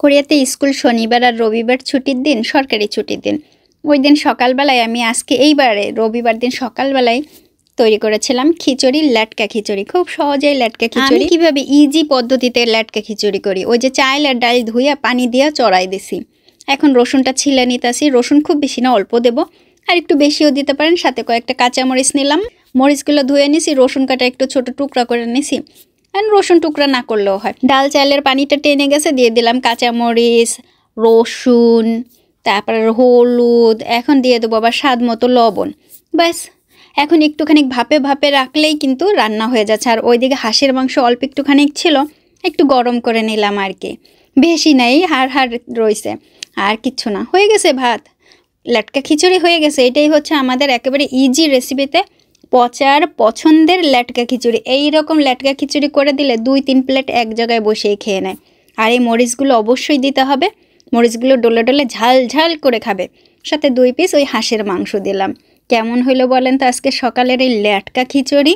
কোরিয়াতে স্কুল শনিবার আর রবিবার ছুটির দিন, সরকারি ছুটির দিন। ওই দিন সকালবেলায় আমি আজকে এইবারে রবিবার দিন সকালবেলায় তৈরি করেছিলাম খিচুড়ি, লেটকা খিচুড়ি। খুব সহজেই লেটকা খিচুড়ি। আমি কিভাবে ইজি পদ্ধতিতে লেটকা খিচুড়ি করি, ওই যে চাল আর ডাল ধুইয়া পানি দিয়া চড়াই দিছি। এখন রসুনটা ছিলে নিতেছি। রসুন খুব বেশি না, অল্প দেব, আর একটু বেশিও দিতে পারেন। সাথে কয়েকটা কাঁচামরিচ নিলাম, মরিচগুলো ধুয়ে নিছি, রসুন কাটা একটু ছোট টুকরা করে নিছি। রসুন টুকরা না করলেও হয়। ডাল চালের পানিটা টেনে গেছে, দিয়ে দিলাম কাঁচামরিচ, রসুন, তারপর হলুদ। এখন দিয়ে দেবো আবার স্বাদ মতো লবণ। ব্যাস, এখন একটুখানি ভাপে ভাপে রাখলেই কিন্তু রান্না হয়ে যাচ্ছে। আর ওইদিকে হাঁসের মাংস অল্প একটুখানি ছিল, একটু গরম করে নিলাম আর কি, বেশি নাই, হাড় রয়েছে। আর কিচ্ছু না, হয়ে গেছে ভাত। লেটকা খিচুড়ি হয়ে গেছে। এটাই হচ্ছে আমাদের একেবারে ইজি রেসিপিতে পচার পছন্দের লেটকা খিচুড়ি। এইরকম লেটকা খিচুড়ি করে দিলে 2-3 প্লেট এক জায়গায় বসেই খেয়ে নেয়। আর এই মরিচগুলো অবশ্যই দিতে হবে। মরিচগুলো ডলে ডলে ঝাল ঝাল করে খাবে। সাথে 2 পিস ওই হাঁসের মাংস দিলাম। কেমন হইলো বলেন তো আজকে সকালের এই লেটকা খিচুড়ি?